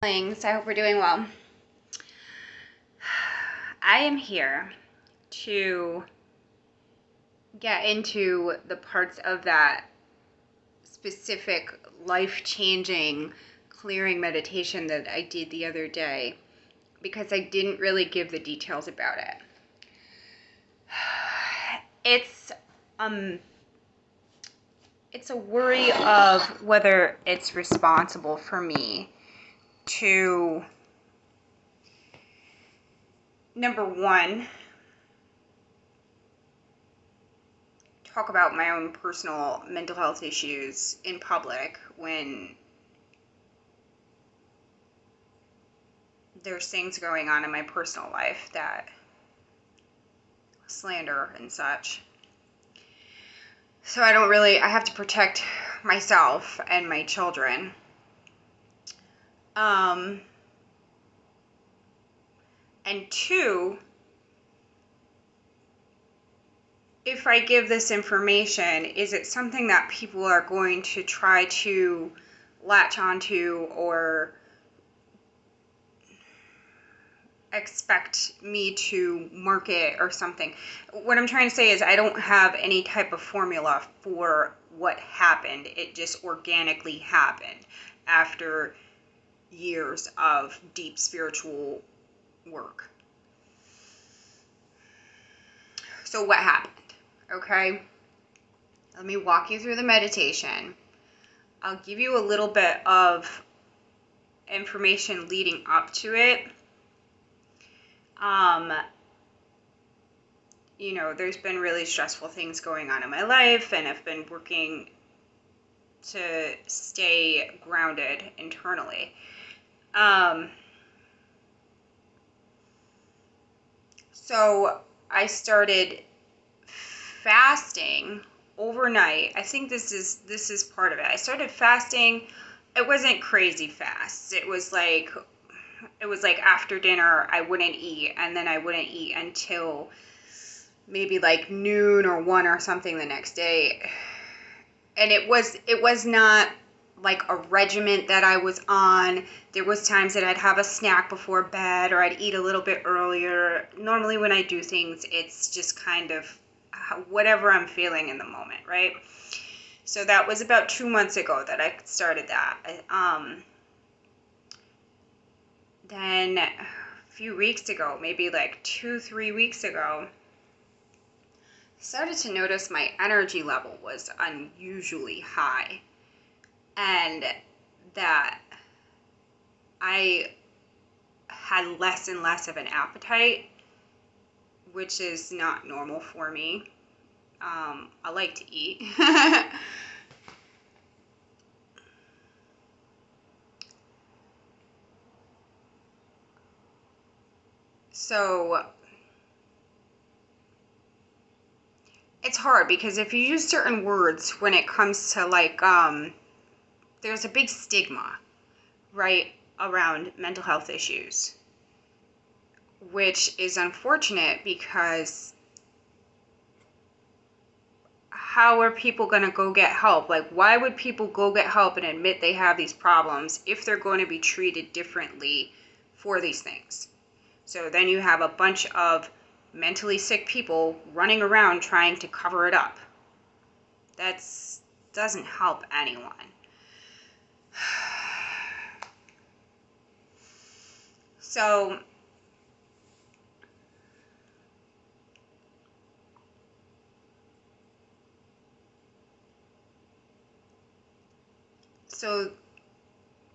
I hope we're doing well. I am here to get into the parts of that specific life-changing clearing meditation that I did the other day because I didn't really give the details about it. It's a worry of whether it's responsible for me to, number one, talk about my own personal mental health issues in public when there's things going on in my personal life that slander and such. So I have to protect myself and my children. And two, if I give this information, is it something that people are going to try to latch onto or expect me to market or something? What I'm trying to say is I don't have any type of formula for what happened. It just organically happened after years of deep spiritual work. So what happened? Okay, let me walk you through the meditation. I'll give you a little bit of information leading up to it. There's been really stressful things going on in my life, and I've been working to stay grounded internally. So I started fasting overnight. I think this is part of it. I started fasting. It wasn't crazy fast. It was like after dinner I wouldn't eat, and then I wouldn't eat until maybe like noon or 1 or something the next day. And it was not like a regiment that I was on. There was times that I'd have a snack before bed, or I'd eat a little bit earlier. Normally when I do things, it's just kind of whatever I'm feeling in the moment, right? So that was about 2 months ago that I started that. Then a few weeks ago, maybe like 2-3 weeks ago, I started to notice my energy level was unusually high, and that I had less and less of an appetite, which is not normal for me. I like to eat. So it's hard because if you use certain words when it comes to like, there's a big stigma, right, around mental health issues, which is unfortunate because how are people going to go get help? Like, why would people go get help and admit they have these problems if they're going to be treated differently for these things? So then you have a bunch of mentally sick people running around trying to cover it up. That doesn't help anyone. So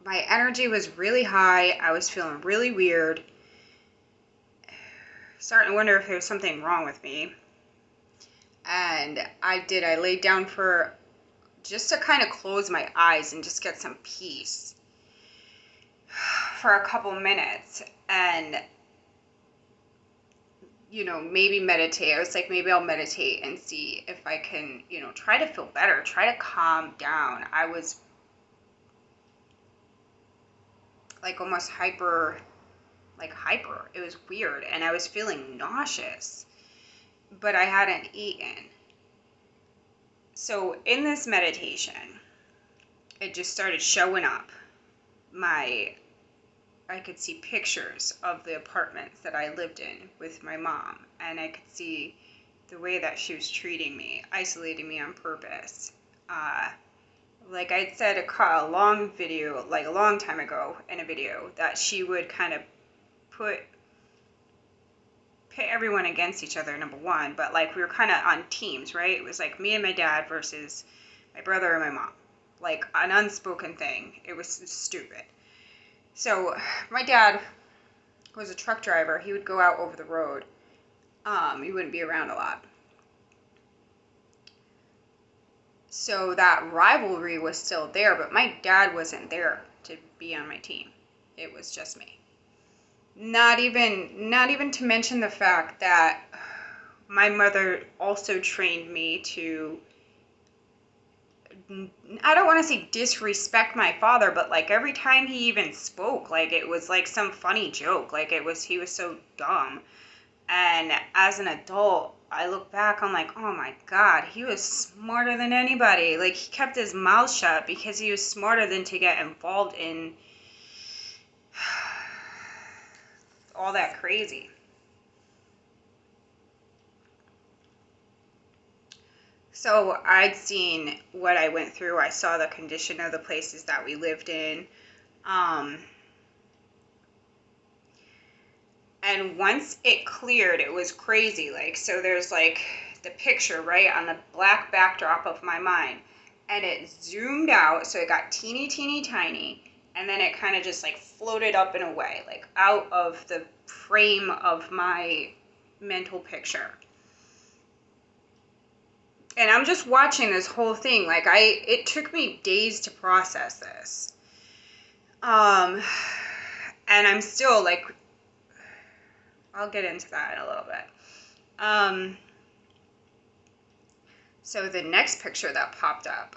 my energy was really high. I was feeling really weird. Starting to wonder if there's something wrong with me. And I laid down for just to kind of close my eyes and just get some peace for a couple minutes, and maybe meditate. I was like, maybe I'll meditate and see if I can, try to feel better, try to calm down. I was like almost hyper. It was weird, and I was feeling nauseous, but I hadn't eaten. So in this meditation, it just started showing up. My I could see pictures of the apartments that I lived in with my mom, and I could see the way that she was treating me, isolating me on purpose. Like I said, a long video, like a long time ago in a video, that she would kind of pit everyone against each other, number one, but like we were kind of on teams, right? It was like me and my dad versus my brother and my mom. Like an unspoken thing. It was stupid. So my dad was a truck driver. He would go out over the road. He wouldn't be around a lot. So that rivalry was still there, but my dad wasn't there to be on my team. It was just me. Not even to mention the fact that my mother also trained me to, I don't want to say disrespect my father, but like every time he even spoke, like it was like some funny joke. Like he was so dumb. And as an adult, I look back, I'm like, oh my God, he was smarter than anybody. Like he kept his mouth shut because he was smarter than to get involved in all that crazy. So I'd seen what I went through. I saw the condition of the places that we lived in. And once it cleared, it was crazy. Like, so there's like the picture right on the black backdrop of my mind. And it zoomed out, so it got teeny, teeny, tiny. And then it kind of just like floated up and away, like out of the frame of my mental picture. And I'm just watching this whole thing. Like it took me days to process this. And I'm still like, I'll get into that in a little bit. So the next picture that popped up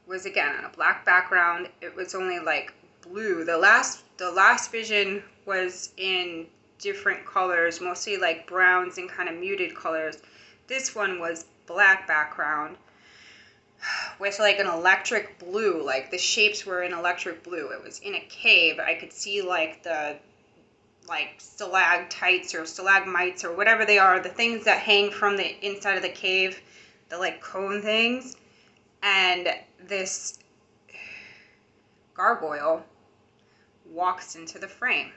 was again on a black background. It was only like blue. The last vision was in different colors, mostly like browns and kind of muted colors. This one was black background with like an electric blue. Like the shapes were in electric blue. It was in a cave. I could see like the stalactites or stalagmites or whatever they are, the things that hang from the inside of the cave, the like cone things. And this gargoyle walks into the frame.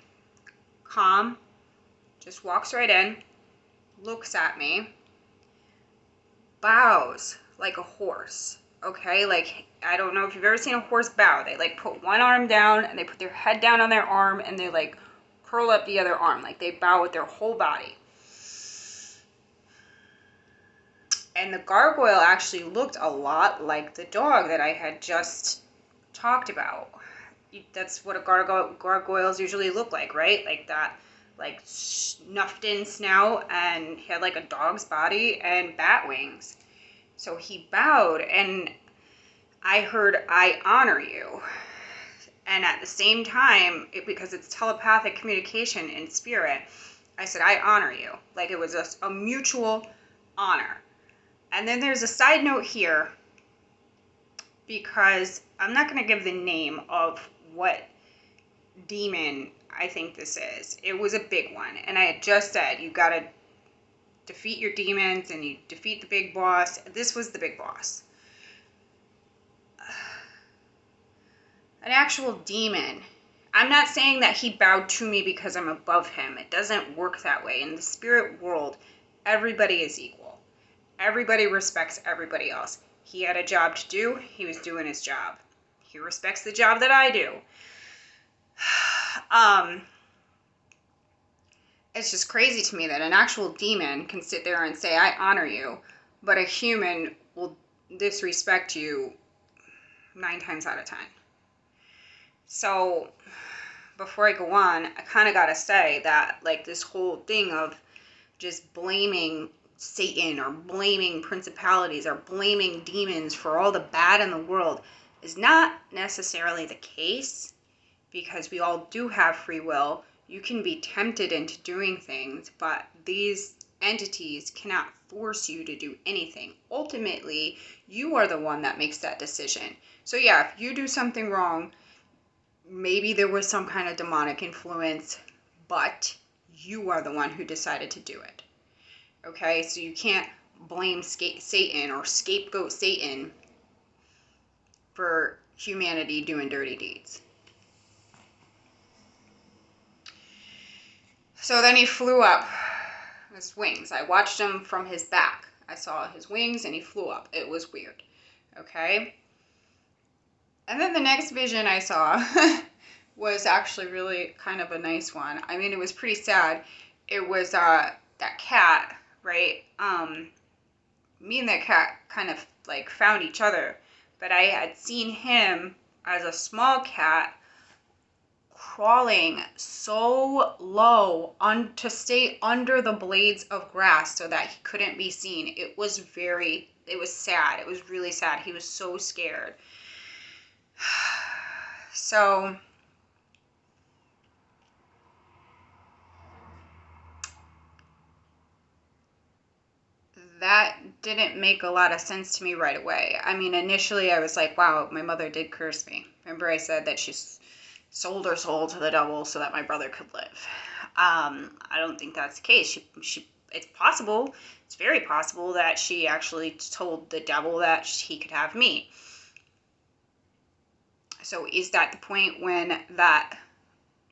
Calm, just walks right in, looks at me, bows like a horse. Okay, like I don't know if you've ever seen a horse bow. They like put one arm down and they put their head down on their arm and they like curl up the other arm, like they bow with their whole body. And the gargoyle actually looked a lot like the dog that I had just talked about. That's what gargoyles usually look like, right? Like that, like snuffed in snout, and he had like a dog's body and bat wings. So he bowed, and I heard, "I honor you." And at the same time, because it's telepathic communication in spirit, I said, "I honor you." Like it was a mutual honor. And then there's a side note here, because I'm not going to give the name of what demon I think this is. It was a big one. And I had just said, you got to defeat your demons and you defeat the big boss. This was the big boss. An actual demon. I'm not saying that he bowed to me because I'm above him. It doesn't work that way. In the spirit world, everybody is equal. Everybody respects everybody else. He had a job to do. He was doing his job. He respects the job that I do. It's just crazy to me that an actual demon can sit there and say, "I honor you," but a human will disrespect you 9 times out of 10. So before I go on, I kind of got to say that like this whole thing of just blaming Satan or blaming principalities or blaming demons for all the bad in the world is not necessarily the case, because we all do have free will. You can be tempted into doing things, but these entities cannot force you to do anything. Ultimately, you are the one that makes that decision. So yeah, if you do something wrong, maybe there was some kind of demonic influence, but you are the one who decided to do it. Okay, so you can't blame Satan or scapegoat Satan for humanity doing dirty deeds. So then he flew up his wings. I watched him from his back. I saw his wings and he flew up. It was weird. Okay? And then the next vision I saw was actually really kind of a nice one. I mean, it was pretty sad. It was that cat, right? Me and that cat kind of like found each other, but I had seen him as a small cat crawling so low to stay under the blades of grass so that he couldn't be seen. It was sad. It was really sad. He was so scared. So that didn't make a lot of sense to me right away. I mean, initially I was like, wow, my mother did curse me. Remember I said that she sold her soul to the devil so that my brother could live. I don't think that's the case. It's possible. It's very possible that she actually told the devil that he could have me. So is that the point when that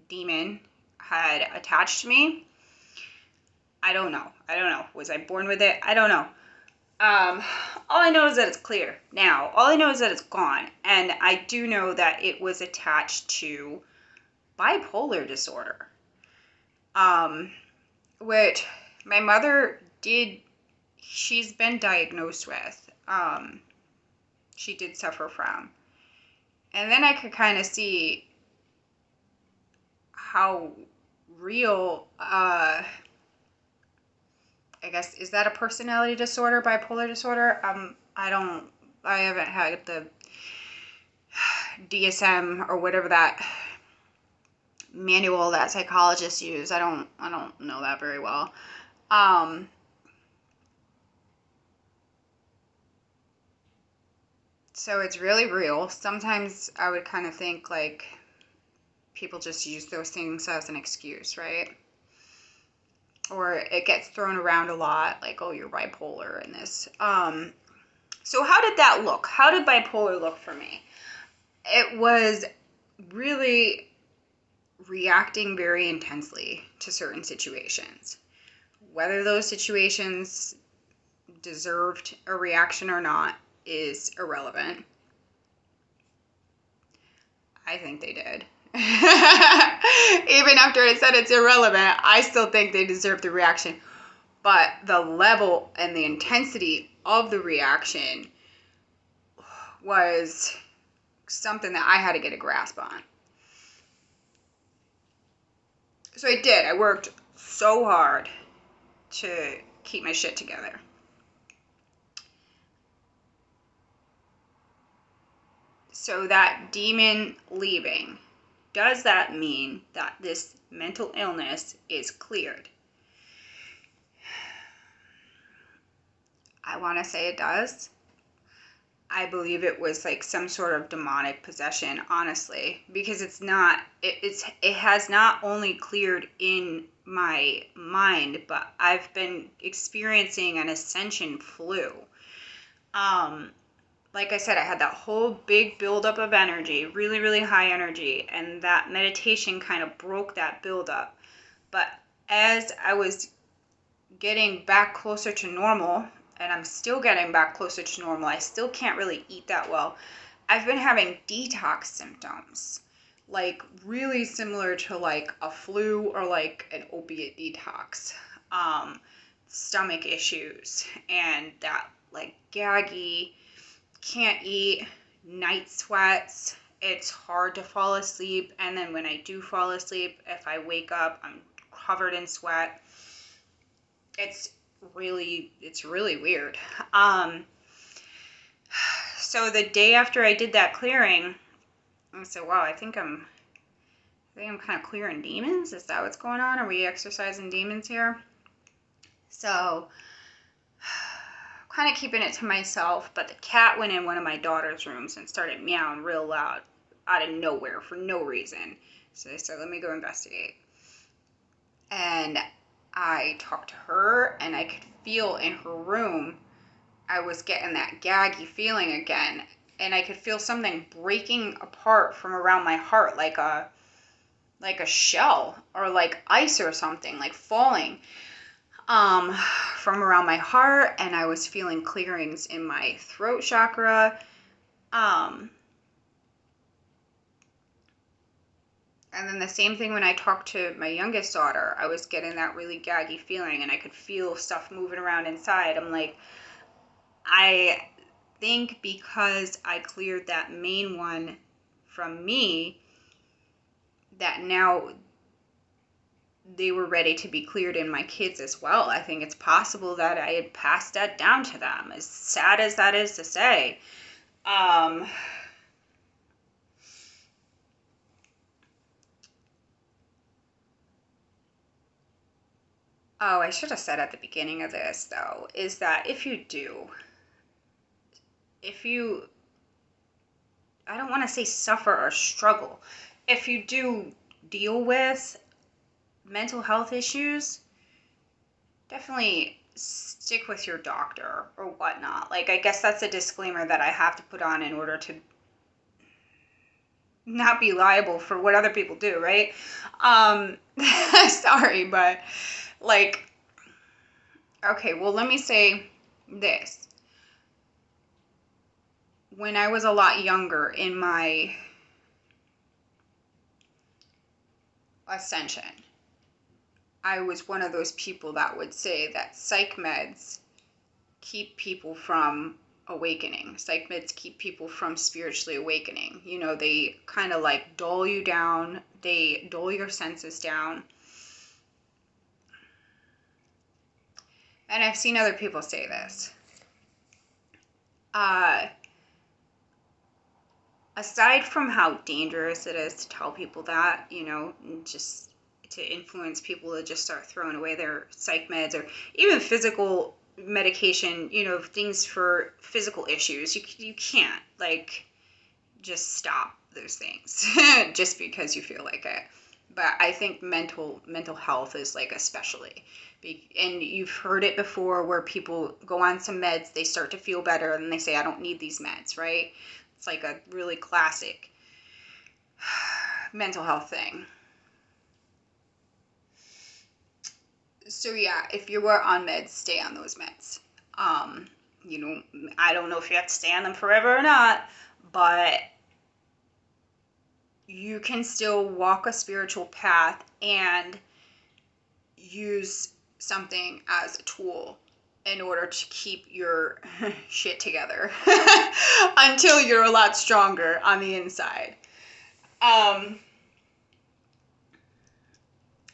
demon had attached me? I don't know. Was I born with it? I don't know. All I know is that it's clear now. All I know is that it's gone. And I do know that it was attached to bipolar disorder. Which my mother she's been diagnosed with. She did suffer from. And then I could kind of see how real, I guess, is that a personality disorder, bipolar disorder? I haven't had the DSM or whatever that manual that psychologists use. I don't know that very well. So it's really real. Sometimes I would kind of think like people just use those things as an excuse, right? Or it gets thrown around a lot, like, oh, you're bipolar and this. So how did that look? How did bipolar look for me? It was really reacting very intensely to certain situations. Whether those situations deserved a reaction or not is irrelevant. I think they did. Even after I said it's irrelevant, I still think they deserve the reaction. But the level and the intensity of the reaction was something that I had to get a grasp on. So I did. I worked so hard to keep my shit together. So that demon leaving, does that mean that this mental illness is cleared? I want to say it does. I believe it was like some sort of demonic possession, honestly, because it has not only cleared in my mind, but I've been experiencing an ascension flu. Like I said, I had that whole big buildup of energy, really, really high energy, and that meditation kind of broke that buildup. But as I was getting back closer to normal, and I'm still getting back closer to normal, I still can't really eat that well. I've been having detox symptoms, like really similar to like a flu or like an opiate detox, stomach issues, and that like gaggy, can't eat, night sweats. It's hard to fall asleep, and then when I do fall asleep, if I wake up, I'm covered in sweat. It's really weird. So the day after I did that clearing, I said, wow, I think I'm kind of clearing demons. Is that what's going on? Are we exercising demons here? So kind of keeping it to myself, but the cat went in one of my daughter's rooms and started meowing real loud. out of nowhere for no reason. So I said, let me go investigate. And I talked to her, and I could feel in her room, I was getting that gaggy feeling again. And I could feel something breaking apart from around my heart, like a shell or like ice or something, like falling from around my heart. And I was feeling clearings in my throat chakra. And then the same thing when I talked to my youngest daughter, I was getting that really gaggy feeling, and I could feel stuff moving around inside. I'm like, I think because I cleared that main one from me, that now they were ready to be cleared in my kids as well. I think it's possible that I had passed that down to them, as sad as that is to say. Oh, I should have said at the beginning of this, though, is that if you, I don't want to say suffer or struggle, if you do deal with mental health issues, definitely stick with your doctor or whatnot. Like, I guess that's a disclaimer that I have to put on in order to not be liable for what other people do, right? Sorry, but like, okay, well, let me say this. When I was a lot younger in my ascension, I was one of those people that would say that psych meds keep people from awakening. Psych meds keep people from spiritually awakening. You know, they kind of like dull you down, they dull your senses down. And I've seen other people say this. Aside from how dangerous it is to tell people that, you know, just to influence people to just start throwing away their psych meds or even physical medication, you know, things for physical issues, you can't, like, just stop those things just because you feel like it. But I think mental health is like especially, and you've heard it before where people go on some meds, they start to feel better, and they say, I don't need these meds, right? It's like a really classic mental health thing. So yeah, if you are on meds, stay on those meds. You know, I don't know if you have to stay on them forever or not, but you can still walk a spiritual path and use something as a tool in order to keep your shit together until you're a lot stronger on the inside.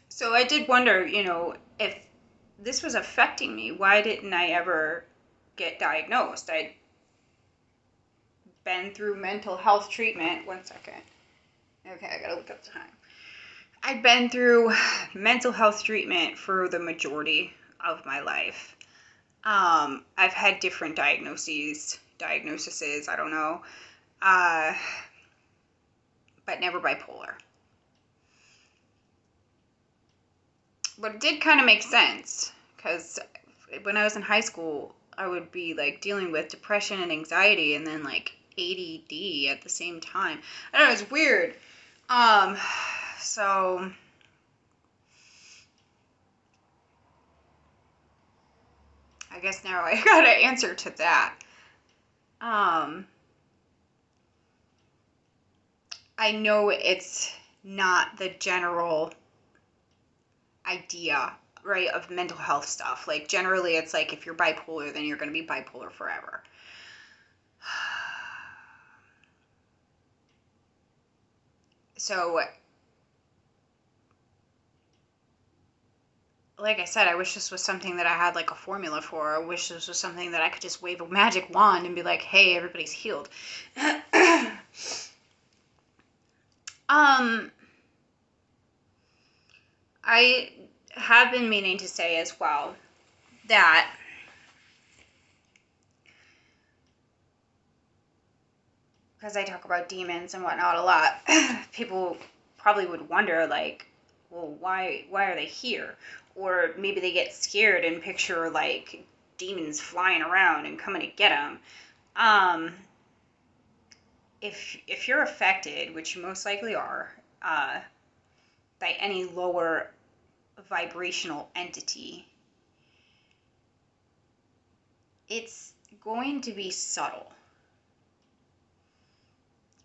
So I did wonder, you know, if this was affecting me, why didn't I ever get diagnosed? I'd been through mental health treatment. 1 second. Okay, I gotta look up the time. I'd been through mental health treatment for the majority of my life. I've had different diagnoses, I don't know, but never bipolar. But it did kind of make sense, because when I was in high school, I would be like dealing with depression and anxiety and then like ADD at the same time. I don't know, it's weird. So I guess now I got an answer to that. I know it's not the general idea, right, of mental health stuff. Like, generally, it's like if you're bipolar, then you're going to be bipolar forever. So, like I said, I wish this was something that I had like a formula for. I wish this was something that I could just wave a magic wand and be like, hey, everybody's healed. I have been meaning to say as well that because I talk about demons and whatnot a lot, people probably would wonder, like, well, why are they here? Or maybe they get scared and picture like demons flying around and coming to get them. Um, if you're affected, which you most likely are, by any lower vibrational entity, it's going to be subtle.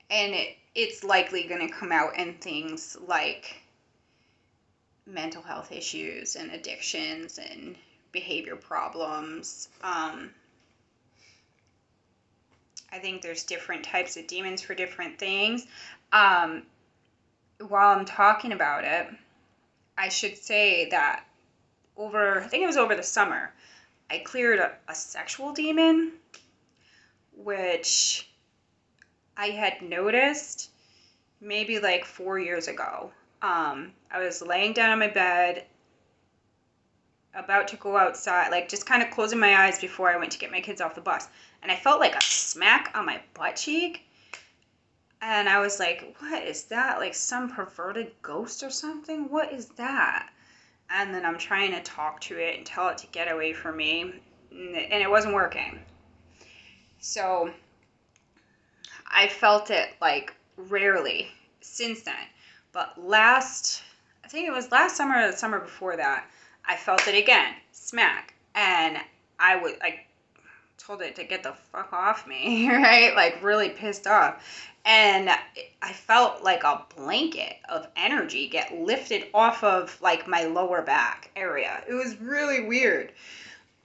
And it's likely going to come out in things like mental health issues and addictions and behavior problems. I think there's different types of demons for different things. Um, while I'm talking about it, I should say that I think it was over the summer, I cleared a sexual demon, which I had noticed maybe like 4 years ago. I was laying down on my bed, about to go outside, like just kind of closing my eyes before I went to get my kids off the bus. And I felt like a smack on my butt cheek. And I was like, what is that? Like some perverted ghost or something? What is that? And then I'm trying to talk to it and tell it to get away from me. And it wasn't working. So I felt it like rarely since then. But I think it was last summer or the summer before that, I felt it again, smack. And I told it to get the fuck off me, right? Like really pissed off. And I felt like a blanket of energy get lifted off of like my lower back area. It was really weird.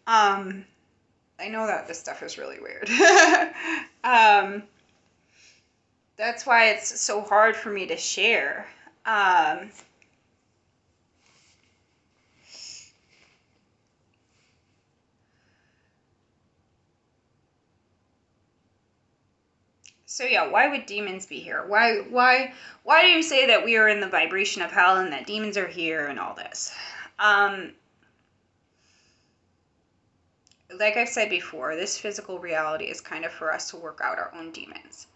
I know that this stuff is really weird. That's why it's so hard for me to share. So yeah, why would demons be here? Why do you say that we are in the vibration of hell and that demons are here and all this? Like I've said before, this physical reality is kind of for us to work out our own demons.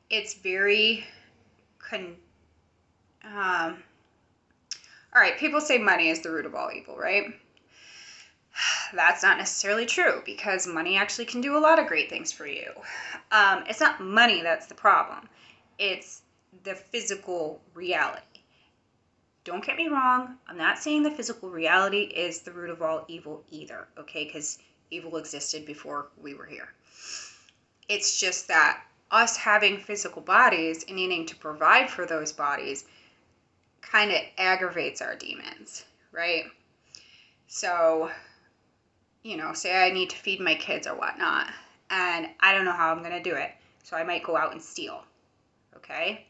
It's very all right, people say money is the root of all evil, right? That's not necessarily true, because money actually can do a lot of great things for you. It's not money that's the problem. It's the physical reality. Don't get me wrong. I'm not saying the physical reality is the root of all evil either, okay? Because evil existed before we were here. It's just that us having physical bodies and needing to provide for those bodies kind of aggravates our demons, right? So, say I need to feed my kids or whatnot, and I don't know how I'm going to do it. So I might go out and steal, okay?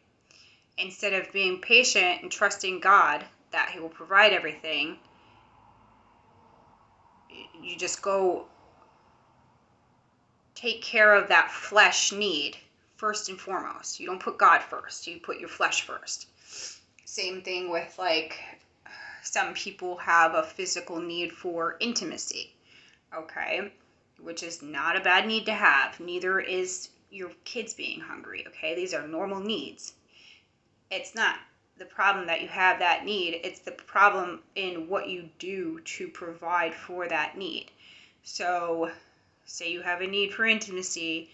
Instead of being patient and trusting God that He will provide everything, you just go take care of that flesh need first and foremost. You don't put God first, you put your flesh first. Same thing with like some people have a physical need for intimacy, okay? Which is not a bad need to have. Neither is your kids being hungry, okay? These are normal needs. It's not the problem that you have that need. It's the problem in what you do to provide for that need. So, say you have a need for intimacy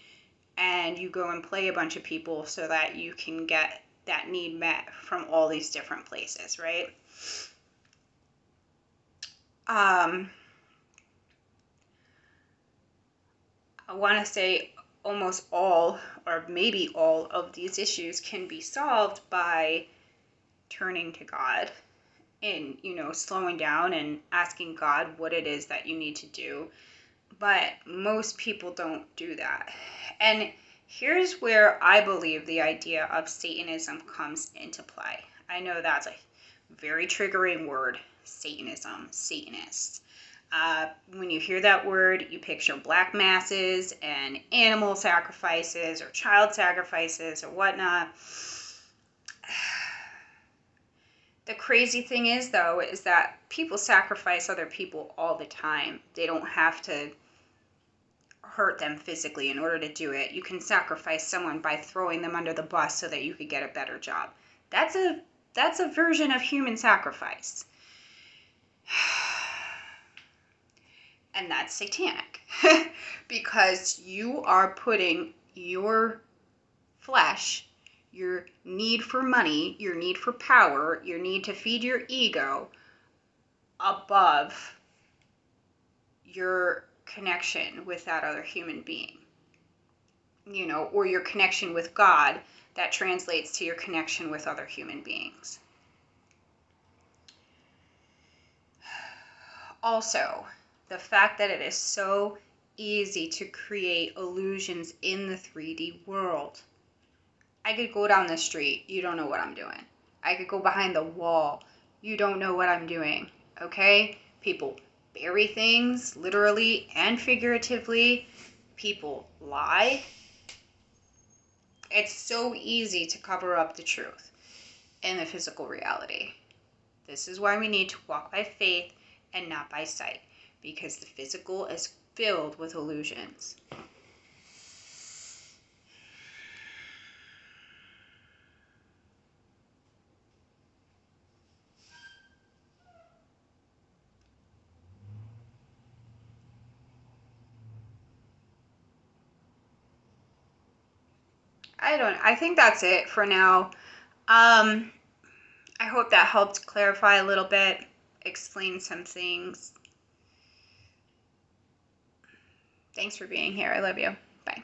and you go and play a bunch of people so that you can get that need met from all these different places, right? I want to say almost all, or maybe all, of these issues can be solved by turning to God and, slowing down and asking God what it is that you need to do. But most people don't do that. And here's where I believe the idea of Satanism comes into play. I know that's a very triggering word, Satanism, Satanists. When you hear that word, you picture black masses and animal sacrifices or child sacrifices or whatnot. The crazy thing is, though, is that people sacrifice other people all the time. They don't have to hurt them physically in order to do it. You can sacrifice someone by throwing them under the bus so that you could get a better job. That's a version of human sacrifice. And that's satanic. Because you are putting your flesh, your need for money, your need for power, your need to feed your ego above your connection with that other human being, or your connection with God that translates to your connection with other human beings. Also, the fact that it is so easy to create illusions in the 3D world. I could go down the street, you don't know what I'm doing. I could go behind the wall, you don't know what I'm doing, okay? People bury things, literally and figuratively. People lie. It's so easy to cover up the truth in the physical reality. This is why we need to walk by faith and not by sight, because the physical is filled with illusions. I think that's it for now. I hope that helped clarify a little bit, explain some things. Thanks for being here. I love you. Bye.